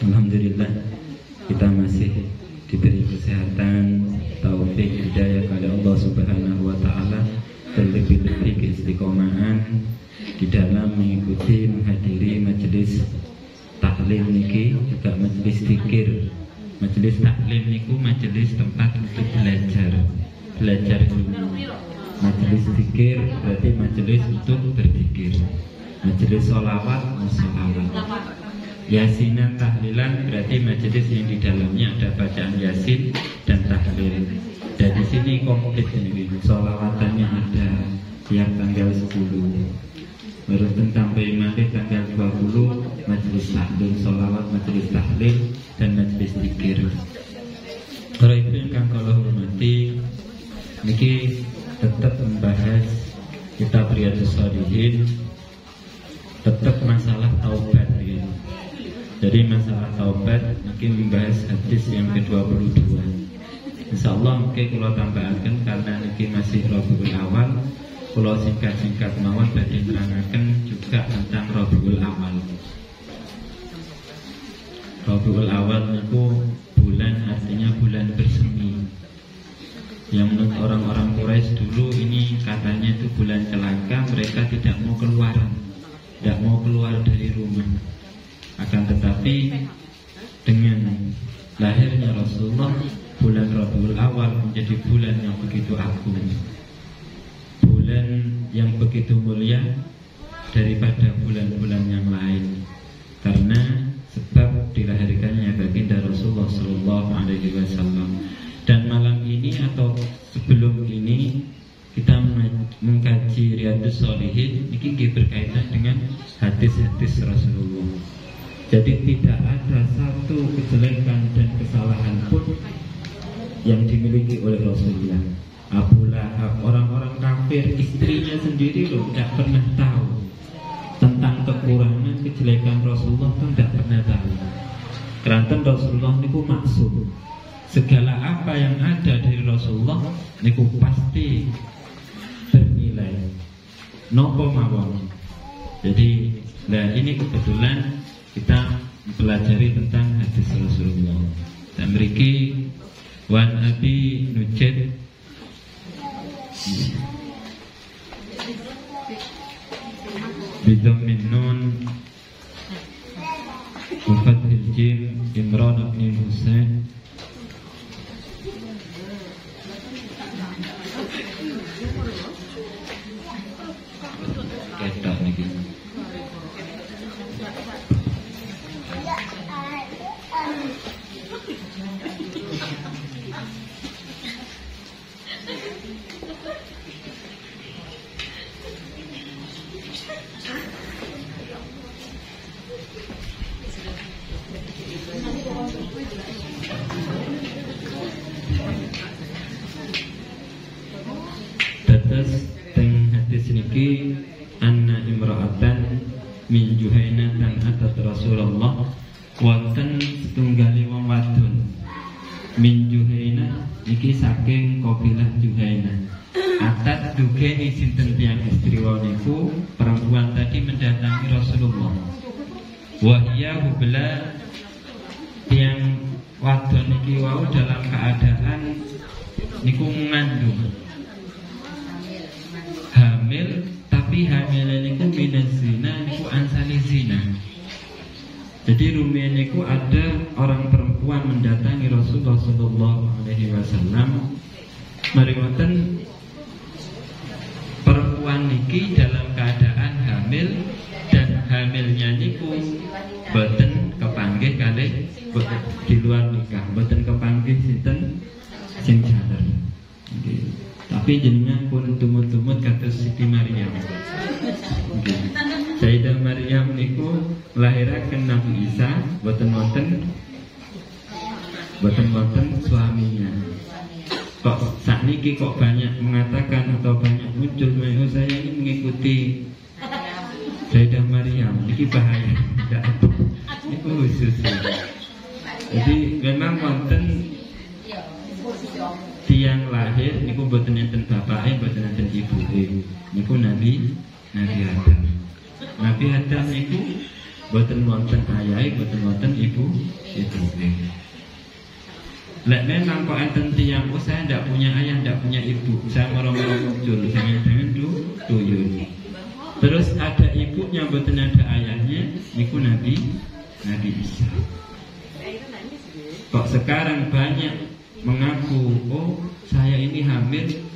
Alhamdulillah kita masih diberi kesehatan, taufik, hidayah oleh Allah Subhanahu wa taala, terlebih-lebih keistiqomahan di dalam mengikuti menghadiri majelis taklim niki, juga majelis zikir. Majelis taklim niku majelis tempat untuk belajar ilmu. Majelis zikir berarti majelis untuk berzikir. Majelis sholawat, musholawat. Yasinan tahlilan berarti majelis yang di dalamnya ada bacaan yasin dan tahlil. Dan di sini komplit ini, sholawatannya ada tiap tanggal 10. Baru sampai mati tanggal 20 majelis taklim, sholawat, majelis tahlil dan majelis zikir. Kalau itu yang kalau hormati, niki tetap membahas kitab Riyadhus Shalihin, tetap masalah taubat ya. Jadi masalah taubat mungkin membahas hadis yang ke-22. Insyaallah mungkin kalau tambahkan karena niki masih Rabiul Awal, kalau singkat-singkat mawon badhe nerangaken juga tentang Rabiul Awal. Rabiul Awal niku bulan, artinya bulan bersemi. Yang menurut orang-orang Quraisy dulu ini katanya itu bulan celaka, mereka tidak mau keluar dari rumah. Akan tetapi dengan lahirnya Rasulullah, bulan Rabiul Awal menjadi bulan yang begitu agung, bulan yang begitu mulia daripada bulan-bulan yang lain, karena sebab dilahirkannya baginda Rasulullah Sallallahu Alaihi Wasallam. Dan malam ini atau sebelum ini kita mengkaji Riyadhus Shalihin, ini berkaitan dengan hadis-hadis Rasulullah. Jadi tidak ada satu kejelekan dan kesalahan pun yang dimiliki oleh Rasulullah. Abu Lahab, orang-orang kafir, istrinya sendiri loh tidak pernah tahu tentang kekurangan kejelekan Rasulullah, itu tidak pernah tahu. Keranten Rasulullah niku maksum. Segala apa yang ada dari Rasulullah niku pasti bernilai. Nopo mawon. Jadi, nah ini kebetulan kita mempelajari tentang hadis Rasulullah. Dan mriki wan Abi Nujaid bidhammin nun wa fathil jim Imran bin Husain ketok niki. Dados teng hadis niki anna imra'atan min Juhainah atat Rasulullah, wonten setunggali wong wadon min Juhainah iki saking kabilah Juhainah. Atat dugeni sinten tiyang istri niku, perempuan tadi mendatangi Rasulullah. Wahya hubla, tiyang wadon niki wau dalam keadaan niku mengandung, hamil, tapi hamilnya niku minaz zina, niku ansani zina. Jadi rumiyin niku ada orang perempuan mendatangi Rasulullah Sallallahu Alaihi Wasallam. Mari ngoten, perempuan niki dalam keadaan hamil, dan hamilnya niku boten kepanggih kalih di luar nikah, boten kepanggih sinten sing jaler. Tapi jenengan pun tumut-tumut kados Siti Maryam. Sayyidah Maryam niku lahiraken Nabi Isa boten wonten suaminya. Kok sakniki kok banyak mengatakan atau banyak muncul, saya ini mengikuti Sayyidah Maryam, ini bahaya. Itu khusus. Jadi memang wonten tiang lahir niku boten enten bapake, boten enten ibuke. Niku Nabi Adam. Nabi Adam niku boten wonten ayahe, boten wonten ibu. Lek memang kok enten tiyang, oh saya tidak punya ayah, tidak punya ibu, saya moro-moro muncul, jangan-jangan tuyul. Terus ada ibunya, boten ada ayahnya, niku Nabi Isa. Kok sekarang banyak mengaku, oh saya ini hamil,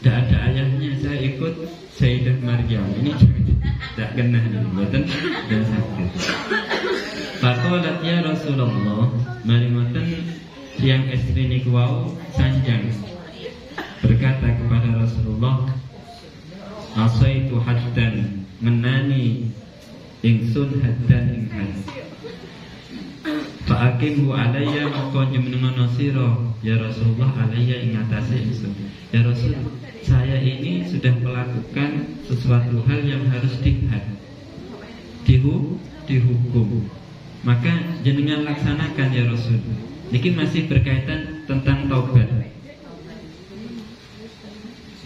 tidak ada ayahnya, saya ikut Sayyidah Maryam. Ini tidak kena, boten dan sakit. Faqalat ya Rasulullah, mari ngoten yang istri niku wau sanjang berkata kepada Rasulullah, asaitu haddan, menani ingsun haddan ing had. Fa'akimhu alayya maka jenengan sira ya Rasulullah alayya ing atase ingsun. Ya Rasul, saya ini sudah melakukan sesuatu hal yang harus dihad, dihukum. Maka jenengan laksanakan ya Rasul. Niki masih berkaitan tentang taubat.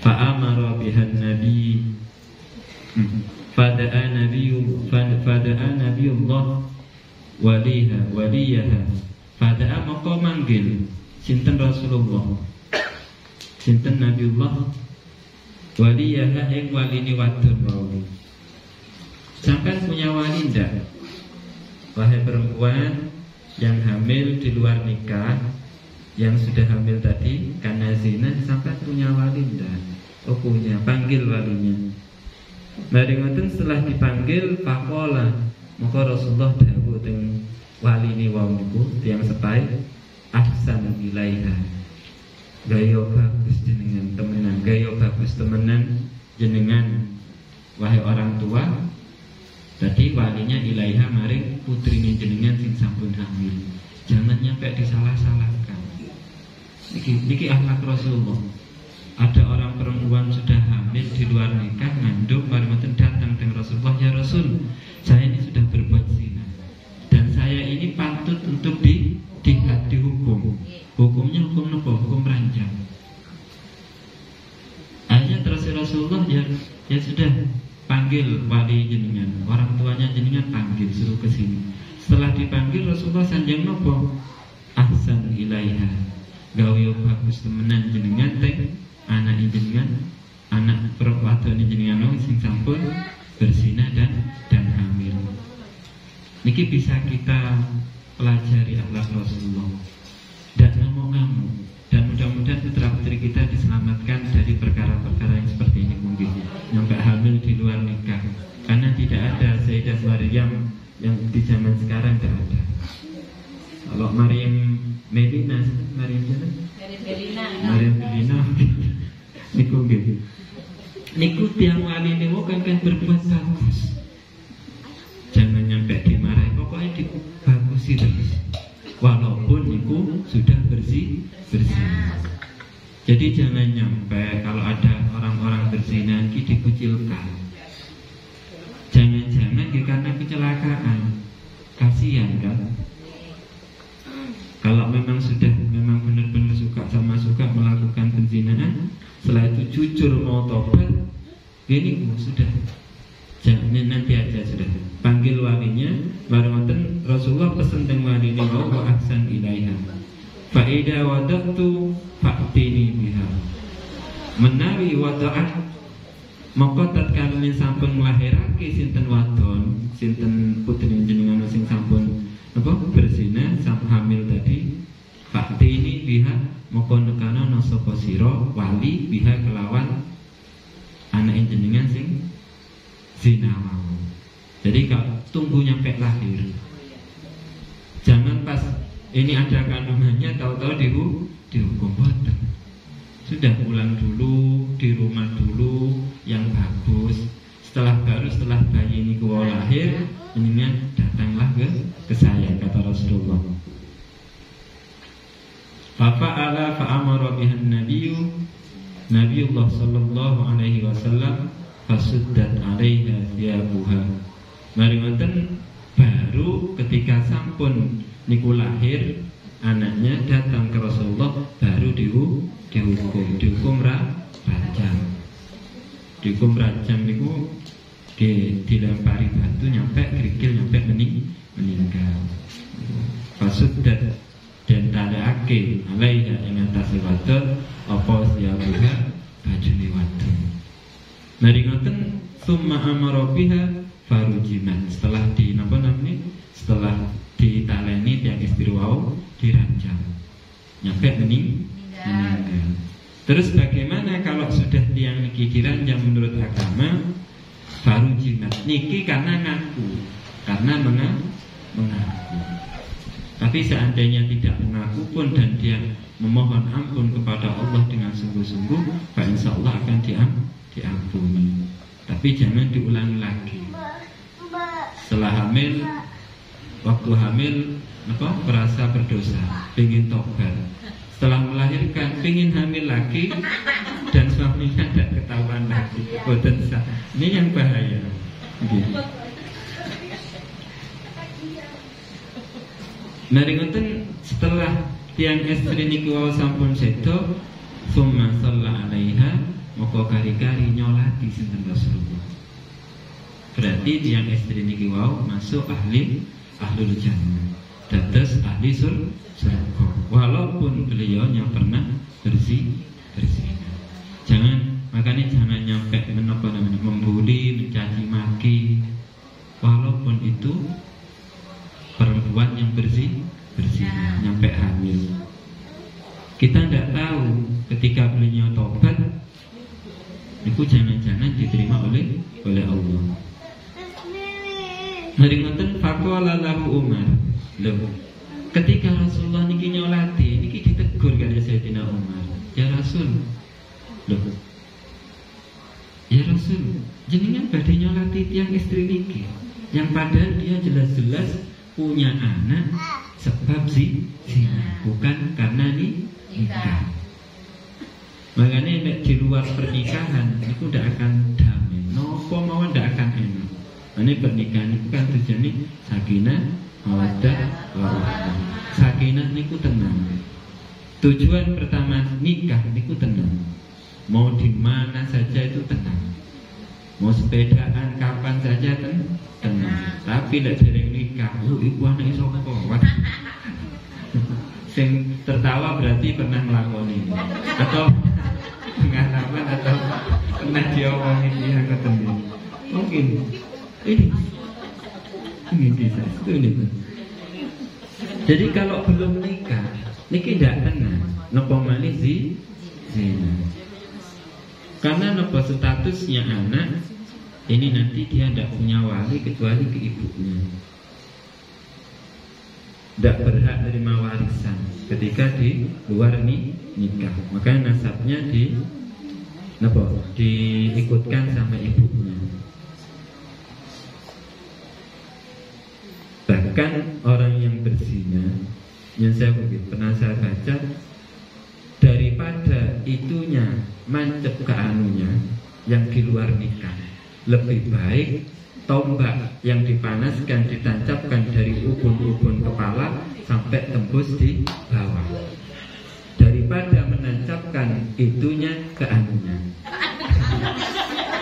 Fa'amara bihan nabi, fada'a nabiyullah waliyaha. Fada'a maka manggil sinten Rasulullah, sinten Nabiullah, waliyaha ing walini wadon wau. Sampai punya wali ndak? Wahai perempuan yang hamil di luar nikah, yang sudah hamil tadi karena zina, sampai punya wali ndak? Oh punya, panggil walinya. Mari ngoten setelah dipanggil faqala, maka Rasulullah dawuh teng waline wong niku tiyang sepae, ahsan ilaiha. Gaya bagus jenengan temenan, gaya bagus temenan jenengan wahai orang tua. Tadi walinya ilaiha maring putrine jenengan sing sampun hamil. Jangan nyampe disalah-salahkan. Niki akhlak Rasulullah. Ada orang perempuan sudah hamil di luar nikah, ngandung, mari mboten datang dengan Rasulullah, ya Rasul, saya ini sudah berbuat zina dan saya ini patut untuk dihukum. Hukumnya hukum nopo? Hukum ranjang. Akhirnya terus Rasulullah ya sudah, panggil wali jenengan, orang tuanya jenengan panggil, suruh ke sini. Setelah dipanggil Rasulullah sanjang nopo? Ahsan ilaiha, gawe bagus temenan jenengan teh anak jenengan, anak perempuan jenengan sing sampun berzina dan hamil. Niki bisa kita pelajari akhlak Rasulullah. Dan ngamuk-ngamuk. Dan mudah-mudahan putra-putri kita diselamatkan dari perkara-perkara yang seperti ini mungkin. Sampai hamil di luar nikah. Karena tidak ada Sayyidah Maryam yang di zaman sekarang tidak ada. Kalau Maryam Melina, Maryam Melina niku nggih. Niku tiang wali niku kan berbuat bagus. Jangan nyampe dimarahi, pokoknya dibagusi terus. Walaupun niku sudah bersih. Jadi jangan nyampe kalau ada orang-orang berzina dikucilkan. Jangan-jangan karena kecelakaan. Kasihan kan? Kalau memang benar-benar suka melakukan penzinaan, setelah itu jujur mau tobat, ini sudah. Jangan nanti aja sudah. Panggil walinya, baru Rasulullah pesen dengan walinya wa ahsan ilaiha. Fa idza wada'tu fa'tini biha. Menawi wada'at maka tatkala sampun nglahirake sinten wadon, sinten putri jenengan sing sampun berzina, sampun hamil tadi, fa'tini biha maka nekana nasapa sira wali biha kelawan anak jenengan sing zina mau. Jadi kalau tunggu nyampe lahir. Jangan pas ini ada kandungannya tahu-tahu dihukum boten. Sudah pulang dulu, di rumah dulu yang bagus. Setelah bayi ini lahir, mendingan datanglah ke saya, kata Rasulullah. Fa'ala fa'amara bihan Nabiullah sallallahu alaihi wasallam fasuddat alaiha thiyabuha. Mari ngoten baru ketika sampun niku lahir anaknya datang ke Rasulullah baru dihukum rajam. Dihukum rajam niku dilempari batu nyampe kerikil nyampe meninggal. Fasuddat dan tadake alaiha ing atase wadon apa siabuha bajune wadon. Mari ngoten summa amara biha farujiman. Setelah setelah ditaleni tiang istri wau diranjang nyampe meninggal. Terus bagaimana kalau sudah tiang niki diranjang menurut agama? Farujiman niki karena ngaku, karena mengaku. Tapi seandainya tidak mengaku pun dan dia memohon ampun kepada Allah dengan sungguh-sungguh, maka insya Allah akan diampuni. Tapi jangan diulangi lagi. Setelah hamil, waktu hamil merasa berdosa, ingin tobat. Setelah melahirkan, ingin hamil lagi dan suaminya tidak ketahuan lagi. Ini yang bahaya. Gitu. Mari ngoten setelah tiang istri niku wau sampun sedo, summa shalla alaiha, moko kari-kari nyolati sinten Rasulullah. Berarti tiang istri niki wau masuk ahlul jannah, dados ahli surga. Walaupun beliaunya pernah bersih. Makanya jangan nyampe membuli, mencaci maki. Walaupun itu perempuan yang bersih nyampe hamil. Kita tidak tahu ketika beliau tobat itu jangan-jangan diterima oleh Allah. Mari ngoten faqala lahu Umar. Loh, ketika Rasulullah niki nyolati niki ditegur kali Sayyidina Umar. Ya Rasul. Loh. Ya Rasul, jenengan badhe nyolati tiang istri niki yang padahal dia jelas-jelas punya anak sebab zina, bukan karena nikah. Makanya di luar pernikahan itu tidak akan damai. Nopo mawon tidak akan enak. Ini pernikahan itu kan tujuannya sakinah, mawaddah, warahmah. Sakinah niku tenang. Tujuan pertama nikah niku tenang. Mau di mana saja itu tenang. Mau sepedaan kapan saja tenang. Tapi lek dereng nikah, iku anake sapa? Sing tertawa berarti pernah nglakoni atau pengalaman atau pernah diomongin dia ketemu. Mungkin ini kisah itu. Jadi kalau belum nikah, niki tidak tenang. Nopo malih zina. Karena nopo statusnya anak ini nanti dia tidak punya wali kecuali ke ibunya. Tidak berhak menerima warisan ketika di luar nikah. Maka nasabnya diikutkan sama ibunya. Bahkan orang yang berzina, yang saya pernah saya baca, daripada itunya mancep ke anunya yang di luar nikah, lebih baik tombak yang dipanaskan ditancapkan dari ubun-ubun kepala sampai tembus di bawah, daripada menancapkan itunya ke anunya.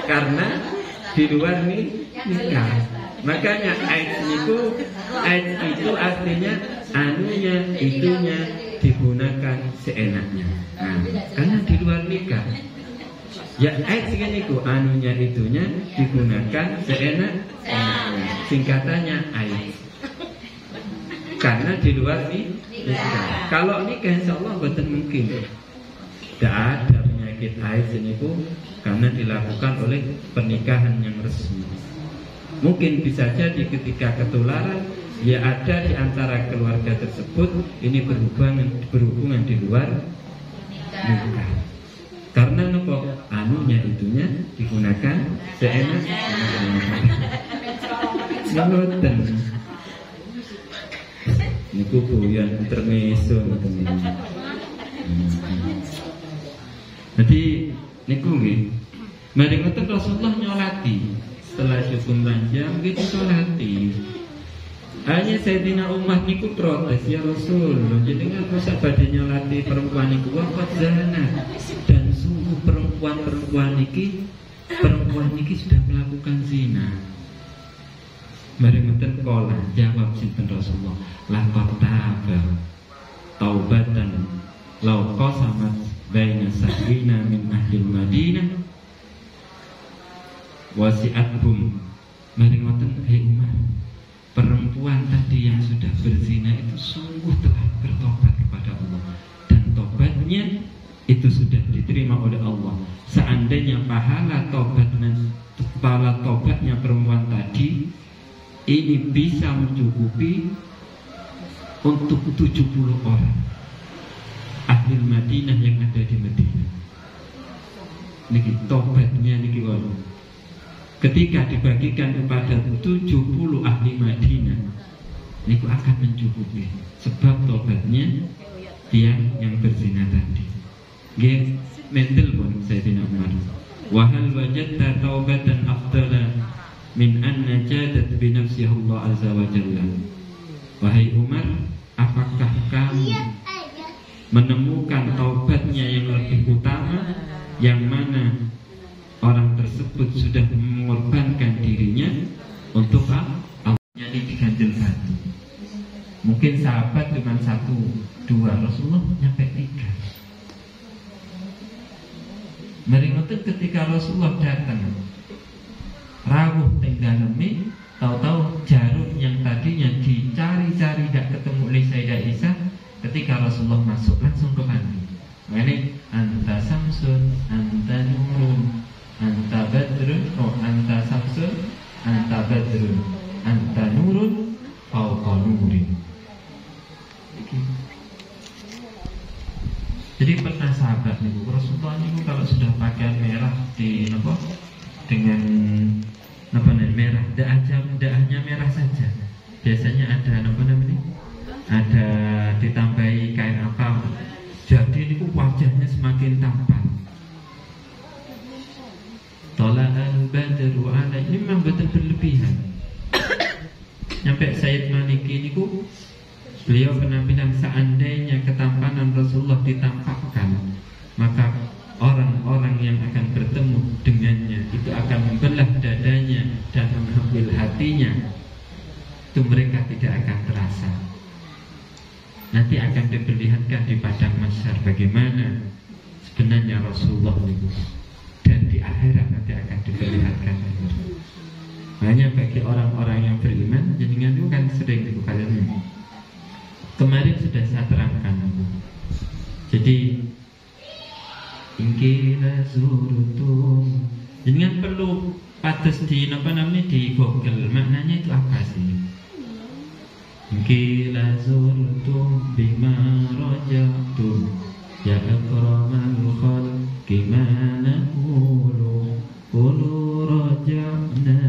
Karena di luar nikah. Makanya AIDS itu artinya anunya itunya digunakan seenaknya. Nah, karena di luar nikah. Ya AIDS itu anunya itunya digunakan seenaknya. Singkatannya AIDS. Karena di luar nikah. Kalau nikah insya Allah betul mungkin. Tidak ada penyakit AIDS ini karena dilakukan oleh pernikahan yang resmi. Mungkin bisa jadi ketika ketularan, ya ada di antara keluarga tersebut ini berhubungan di luar nikah. Karena nopo anunya itunya digunakan seenaknya. Ngoten. Niku buyan intermezzo ngoten. Jadi niku nggih. Mari ngoten Rasulullah nyolati. Setelah hukum ranjang gitu nyolati. Hanya Sayyidina Umar niku protes, ya Rasul, jadi nggak usah pada nyolati perempuan niku wafat zana. Dan sungguh perempuan-perempuan niki perempuan ini sudah melakukan zina. Mari meten kola jawab sinten Rasulullah, laqad taba taubatan law qasamat baina sab'ina min ahli Madinah wasi'athum. Mari meten hai Umar, perempuan tadi yang sudah berzina itu sungguh telah bertobat kepada Allah, dan tobatnya itu sudah diterima oleh Allah. Seandainya pahala tobatnya perempuan tadi ini bisa mencukupi untuk 70 orang ahli Madinah yang ada di Madinah. Niki tobatnya niki ono. Ketika dibagikan kepada 70 ahli Madinah, niku akan mencukupi. Sebab tobatnya dia yang berzina tadi. Nggih, mental pun Sayyidina Umar. Wa hal wajadta taubatan afdala min an najadat bi nafsihi Allah azza wa jalla. Wahai Umar, apakah kamu menemukan taubatnya yang lebih utama, yang mana orang tersebut sudah mengorbankan dirinya untuk Allahnya diganjel batu. Mungkin sahabat cuma 1, 2, Rasulullah nyampe 3. Meringoten ketika Rasulullah datang rawuh tenggalemi, tahu-tahu jarum yang tadinya dicari-cari tidak ketemu oleh Sayyidah Isa, ketika Rasulullah masuk langsung ke mandi. Ini anta samsun, anta nurun, anta badrun, anta samsun, anta badrun, anta nurun, fauqa nurin. Jadi pernah sahabat nih, Rasulullah ini kalau sudah pakaian merah di dengan merah, daahnya merah saja. Biasanya ada ada ditambahi kain apa. Jadi ini wajahnya semakin tampan. Tola'al badru ala, ini memang betul berlebihan. Nyampe Sayyid Maliki ini beliau penampilan, seandainya ketampanan Rasulullah ditampakkan, maka orang-orang yang akan bertemu dengannya itu akan membelah dadanya dan mengambil hatinya. Itu mereka tidak akan terasa. Nanti akan diperlihatkan di padang mahsyar bagaimana sebenarnya Rasulullah itu, dan di akhirat nanti akan diperlihatkan. Hanya bagi orang-orang yang beriman, jenengan itu kan sering dibukakan. Kemarin sudah saya terangkan. Jadi ingkila surutum, jangan perlu pates di di Google, maknanya itu apa sih? Ingkila surutum bima rojatum ya akramal khalqi ma naqulu qulu raja'na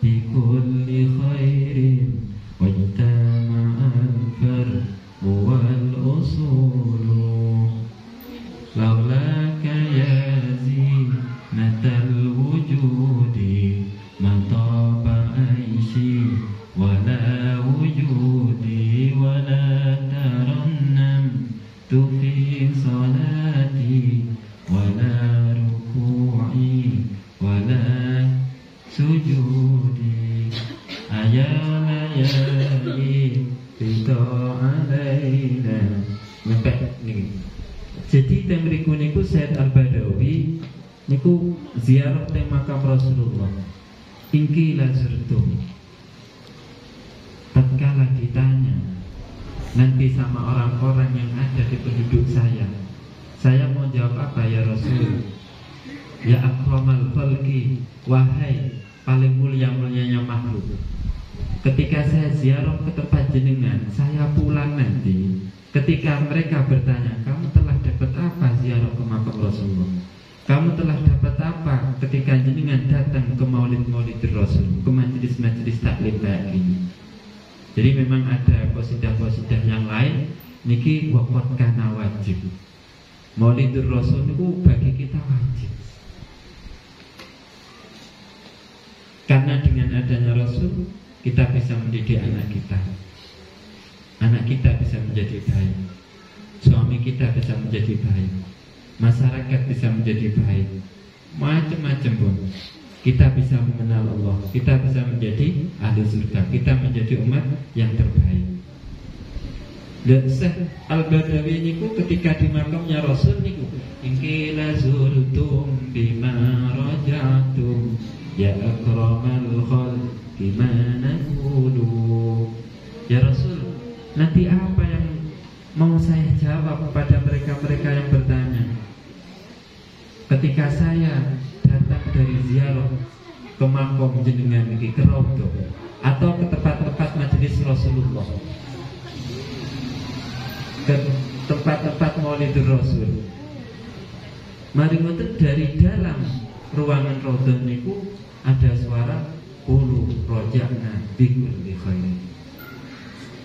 bi kulli khairin wajtama'al farqu wal usulu laulaka ya zinatal wujudi mataba aishi wala wujudi wala tarannam tufi salati wala ruku'i wala sujudi ayala yali bito alaina. Jadi temriku niku Said Al-Badawi niku ziarah teng makam Rasulullah. Ingki lazurtum. Tatkala ditanya nanti sama orang-orang yang ada di penduduk saya mau jawab apa ya Rasul? Ya akramal khalqi, wahai paling mulia-mulianya makhluk. Ketika saya ziarah ke tempat jenengan, saya pulang nanti, ketika mereka bertanya, kamu telah dapat apa ziarah ke makam Rasulullah? Kamu telah dapat apa ketika jenengan datang ke maulid-maulid Rasul, ke majelis-majelis taklim kayak gini? Jadi memang ada qasidah-qasidah yang lain niki waqad kana wajib. Maulidur Rasul niku bagi kita wajib. Karena dengan adanya Rasul kita bisa mendidik anak kita. Anak kita bisa menjadi baik. Suami kita bisa menjadi baik. Masyarakat bisa menjadi baik. macam-macam pun, kita bisa mengenal Allah, kita bisa menjadi ahli surga, kita menjadi umat yang terbaik. Dan Syekh Al-Badawi niku ketika di makamnya Rasul niku, ingkila zurtum bima rajatum ya akramal khalqi mana qulu. Ya Rasul, nanti apa yang mau saya jawab kepada mereka-mereka yang bertanya ketika saya datang dari ziarah ke makam jenengan iki, ke raudhah atau ke tempat-tempat majelis Rasulullah, ke tempat-tempat Maulidur Rasul. Mari ngoten, dari dalam ruangan raudhah niku ada suara qulu roja'na bikulli khairin.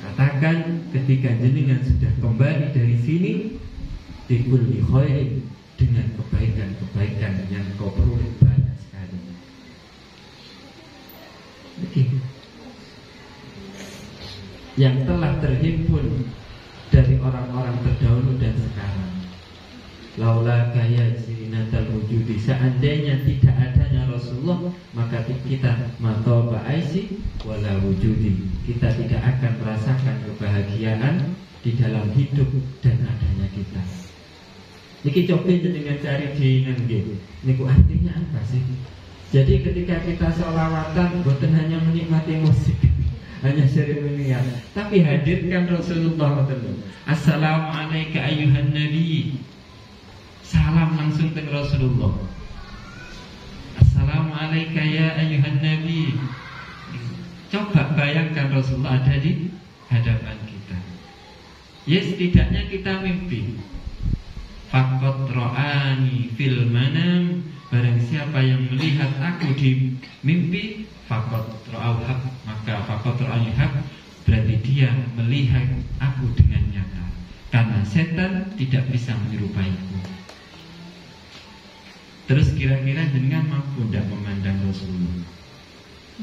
Katakan ketika jenengan sudah kembali dari sini, bikulli khairin, dengan kebaikan-kebaikan yang kau peroleh banyak sekali. Oke. Yang telah terhimpun dari orang-orang terdahulu dan sekarang. Laula kaya zinatal wujudi, seandainya tidak adanya Rasulullah, maka kita matoba aisi wala wujudi, kita tidak akan merasakan kebahagiaan di dalam hidup dan adanya kita. Niki coba dengan cari di nengge. Niku artinya apa sih? Jadi ketika kita sholawatan, bukan hanya menikmati musik, hanya seremonial, tapi hadirkan Rasulullah. Assalamualaikum ayuhan nabi. Salam langsung ke Rasulullah. Assalamualaikum ya ayuhan nabi. Coba bayangkan Rasulullah ada di hadapan kita. Ya setidaknya kita mimpi. Faqad ra'ani fil manam, barang siapa yang melihat aku di mimpi, faqad ra'au haq, maka faqad ra'ani haq, berarti dia melihat aku dengan nyata. Karena setan tidak bisa menyerupaiku. Terus kira-kira jenengan mampu tidak memandang Rasulullah?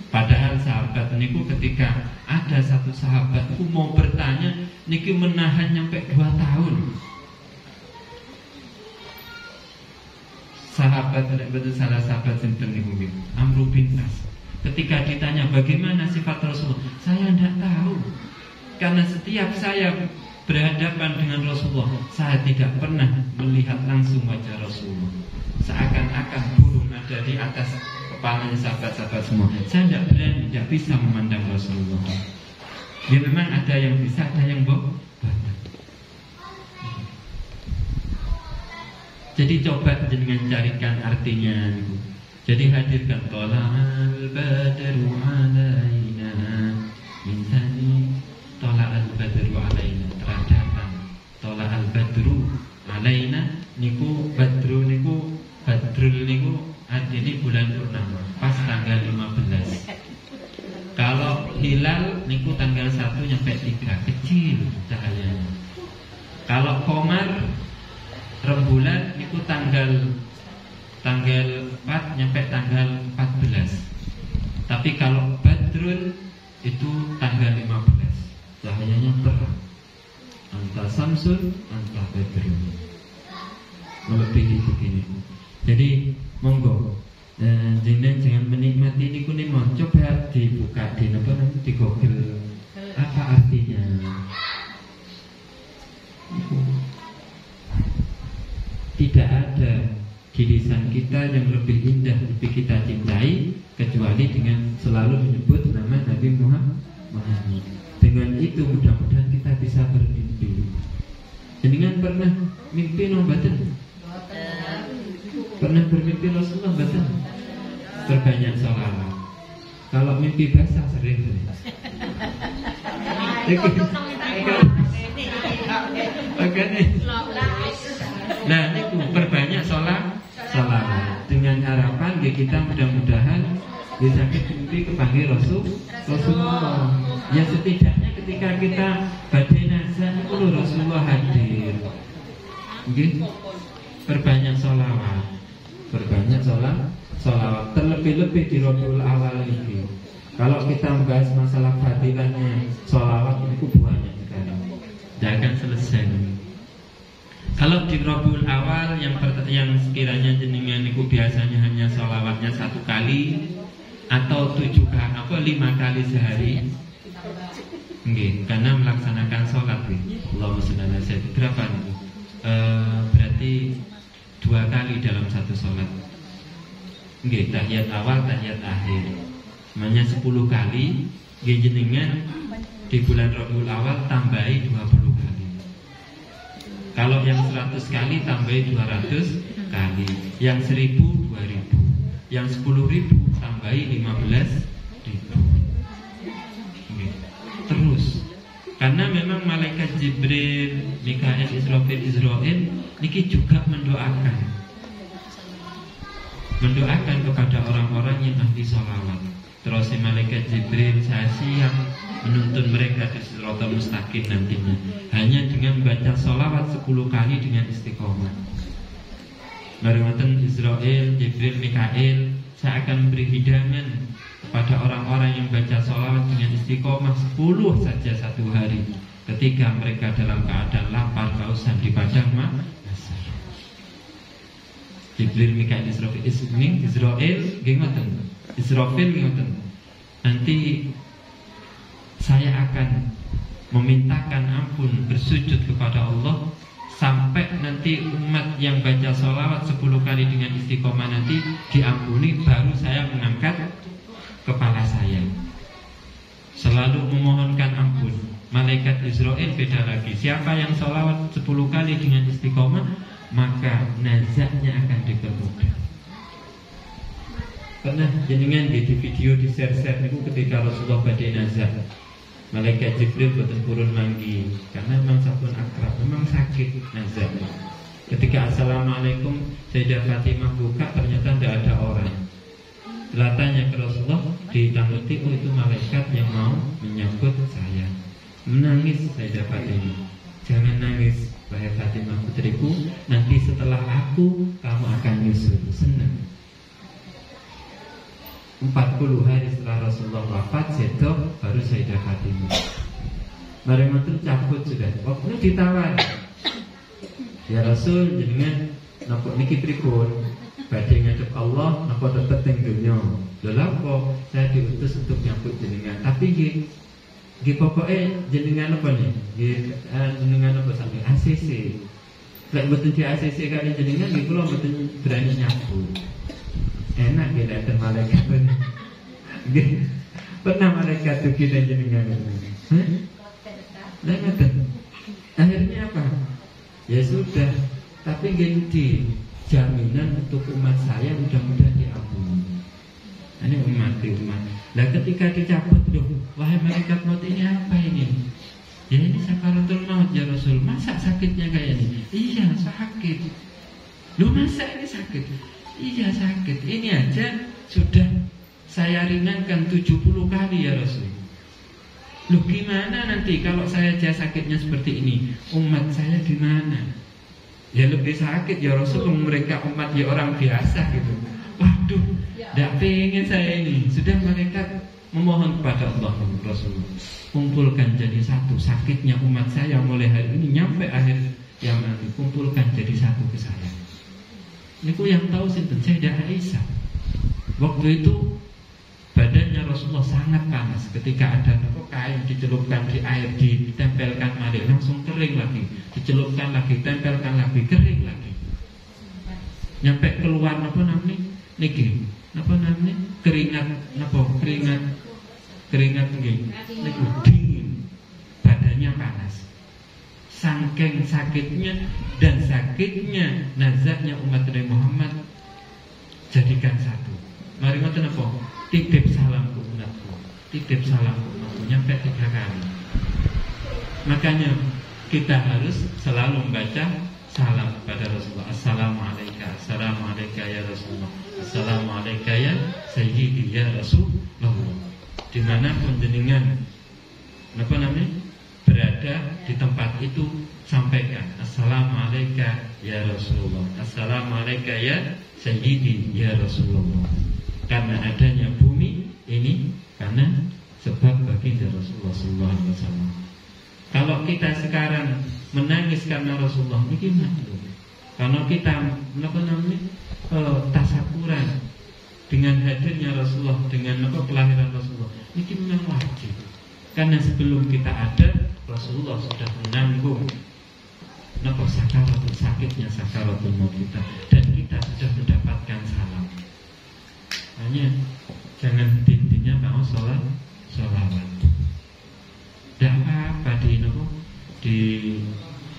Padahal sahabat niku ketika ada satu sahabatku mau bertanya, niki menahan sampai 2 tahun. Sahabat, betul salah sahabat sinten niku Amr bin As. Ketika ditanya bagaimana sifat Rasulullah, saya tidak tahu. Karena setiap saya berhadapan dengan Rasulullah, saya tidak pernah melihat langsung wajah Rasulullah. Seakan-akan burung ada di atas kepalanya sahabat-sahabat semua. Saya tidak berani, tidak bisa memandang Rasulullah. Ya memang ada yang bisa, ada yang bohong. Jadi coba dengan carikan artinya. Jadi hadirkan tola'al badru alaina min tani, tola'al badru alaina, telah datang tola'al badru alaina. Niku badru niku, badrul niku artinya bulan purnama, pas tanggal 15. Kalau hilal niku tanggal 1 sampai 3, kecil cahayanya. Kalau qamar rembulan niku tanggal 4 sampai tanggal 14. Tapi kalau badrul itu tanggal 15. Cahayanya terang. Anta samsun, anta badrul. Melebihi begini. Jadi monggo, jangan menikmati niku mau coba dibuka di di Google apa artinya. Tidak ada di lisan kita yang lebih indah, lebih kita cintai kecuali dengan selalu menyebut nama Nabi Muhammad. Dengan itu mudah-mudahan kita bisa bermimpi. Jenengan pernah mimpi nombaten? Pernah bermimpi Rasulullah baten? Berbanyak sholawat. Kalau mimpi basah sering. Nah, niku berbanyak sholawat dengan harapan kita mudah-mudahan bisa mimpi kepanggil Rasulullah. Ya setidaknya ketika kita badai nazar itu Rasulullah hadir. Mungkin berbanyak sholawat. Berbanyak sholawat. Terlebih-lebih di Rabiul Awal ini. Kalau kita membahas masalah fadilahnya sholawat itu banyak sekali. Tidak akan selesai. Kalau di Rabiul Awal yang sekiranya jenengan niku biasanya hanya sholawatnya 1 kali atau 5 kali sehari, nggih, karena melaksanakan sholat, Allahumma sholli ala sayyidina, berapa niku? Berarti 2 kali dalam satu sholat. Nggih, tahiyat awal, tahiyat akhir. Semuanya 10 kali. Nggih, jenengan di bulan Rabiul Awal tambahi 20 kali. Kalau yang 100 kali tambahi 200 kali. Yang 1000 2000. Yang 10.000 tambahi 15.000. Nggih. Terus karena memang malaikat Jibril, Mikail, Israfil niki juga mendoakan kepada orang-orang yang ahli sholawat. Terus malaikat Jibril saya siap menuntun mereka di Siratal Mustaqim nantinya hanya dengan membaca sholawat 10 kali dengan istiqomah. Bareng Israel, Jibril, Mikail, saya akan memberi hidangan kepada orang-orang yang baca sholawat dengan istiqomah 10 saja satu hari, ketika mereka dalam keadaan lapar kehausan di padang mahsyar. Jibril, Mikail, Israfil, Israfil ngoten. Nanti saya akan memintakan ampun, bersujud kepada Allah sampai nanti umat yang baca sholawat 10 kali dengan istiqomah nanti diampuni, baru saya mengangkat kepala saya selalu memohonkan ampun. Malaikat Israel beda lagi. Siapa yang sholawat 10 kali dengan istiqomah, maka nazaknya akan dipermudah. Pernah jenengan di video di share-share niku ketika Rasulullah badhe nazak, malaikat Jibril boten purun manggi karena memang sampun akrab, memang sakit nazak. Ketika assalamualaikum Sayyidah Fatimah buka, ternyata tidak ada orang. Setelah tanya ke Rasulullah, ditakuti, oh itu malaikat yang mau menyambut saya. Menangis Sayyidah Fatimah. Jangan nangis wahai Fatimah putriku, nanti setelah aku kamu akan nyusul. Senang. 40 hari setelah Rasulullah wafat, sedok baru Sayyidah Fatimah. Mari matur cabut sudah. Waktu ditawar. Ya Rasul, jenengan napa niki pripun? Badhe ngadep Allah napa tetep teng donya? Lha apa? Saya diutus untuk nyambut jenengan. Tapi nggih pokoke jenengan apa nih? Nggih jenengan apa sampe ACC. Lek mboten di ACC kali jenengan nggih kula mboten berani nyambut. Enak ya datang malaikat. Pernah malaikat tuh kita jenengan. Akhirnya apa? Ya sudah. Tapi ganti jaminan untuk umat saya mudah-mudahan diampuni. Ini umat. Nah ketika dicabut, wahai malaikat maut ini apa ini? Ya ini sakaratul maut ya Rasul. Masa sakitnya kayak ini? Iya sakit. Loh masa ini sakit? Iya sakit. Ini aja sudah saya ringankan 70 kali ya Rasul. Loh gimana nanti kalau saya aja sakitnya seperti ini? Umat saya gimana? Ya lebih sakit ya Rasul. Mereka umat ya orang biasa gitu. Waduh, tidak pengen saya ini. Sudah malaikat memohon kepada Allah Rasul, kumpulkan jadi satu sakitnya umat saya mulai hari ini nyampe akhir yang nanti. Kumpulkan jadi satu ke saya. Niku yang tahu sinten Sayyidah Aisyah. Waktu itu badannya Rasulullah sangat panas. Ketika ada kain dicelupkan di air, ditempelkan mari langsung kering lagi, dicelupkan lagi, tempelkan lagi, kering lagi. Nyampe keluar apa namanya? Niki, apa namanya? Keringat nggih. Niku dingin. Badannya panas. Saking sakitnya dan sakitnya nazaknya umat Nabi Muhammad, jadikan satu. Mari ngoten apa? Titip salam ke umatku. Titip salam ke umatku nyampe 3 kali. Makanya kita harus selalu membaca salam kepada Rasulullah. Assalamualaikum, assalamualaikum ya Rasulullah, assalamualaikum ya Sayyidi ya Rasulullah. Dimanapun jenengan apa namanya berada di tempat itu, sampaikan assalamualaikum ya Rasulullah, assalamualaikum ya Sayyidi ya Rasulullah. Karena adanya bumi ini karena sebab baginda Rasulullah SAW. Kalau kita sekarang menangis karena karena Rasulullah niki makruh. Karena kita tasakuran dengan hadirnya Rasulullah, dengan kelahiran Rasulullah, ini memang wajib. Karena sebelum kita ada, Rasulullah sudah menanggung sakitnya sakaratul maut kita, dan kita sudah mendapatkan salam. Hanya jangan intinya mau sholawat. Tidak apa-apa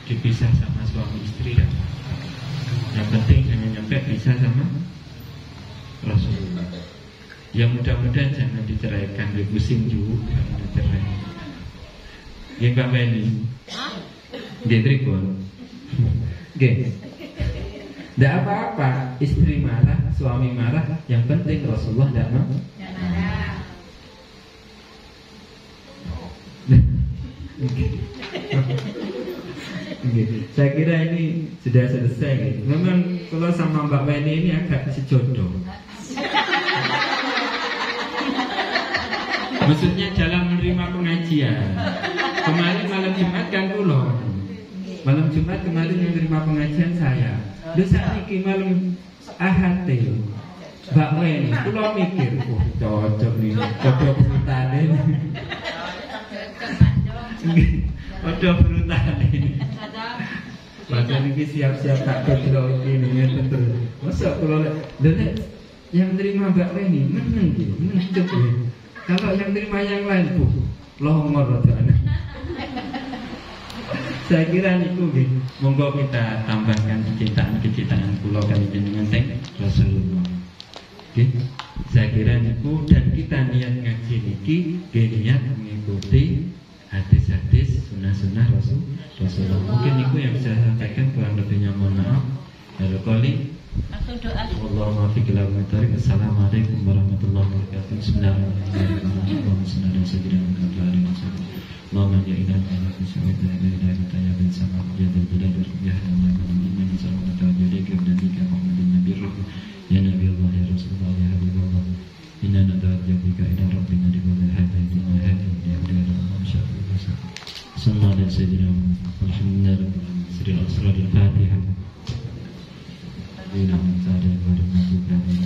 dipisah sama suami istri, tidak apa-apa. Yang penting hanya nyampe bisa sama Rasulullah. Ya mudah-mudahan jangan diceraikan, pusing juga kalau dicerai. Ya Mbak Beni, dia tribun. Oke, tidak apa-apa, istri marah, suami marah, yang penting Rasulullah tidak mau. Saya kira ini sudah selesai. Memang kalau sama Mbak Weni ini agak sejodoh. Maksudnya dalam menerima pengajian. Kemarin malam Jumat kan pulau. Malam Jumat kemarin menerima pengajian saya. Saat ini malam Ahad Mbak Weni, pulau mikir, cocok nih, cocok berutane. Udah berutane. Bahkan ini siap-siap tak kedua ini tentu. Masa kalau yang terima Mbak Weni menang gitu, menang. Kalau yang terima yang lain longor atau anak. Saya kira niku nggih. Monggo kita tambahkan kecintaan pulau kali dengan Rasulullah. Oke, saya kira niku, dan kita niat ngaji niki niat mengikuti hadis-hadis sunnah-sunnah Rasulullah. Mungkin niku yang bisa saya sampaikan, kurang lebihnya mohon maaf. Assalamualaikum warahmatullahi wabarakatuh. Bismillahirrahmanirrahim. Allahumma ja'ilna min syai'in la ilaha illa sama jadal bilad ya hadana min sallallahu alaihi wa sallam Muhammadin nabiyyu ya nabiyullah ya rasulullah ya habibullah inna nad'uka ila rabbina bi hadhihi al-hadith ya Allah sallallahu alaihi wasallam alhamdulillah sirrul fatihah. Bila mencari baru masuk ke dalam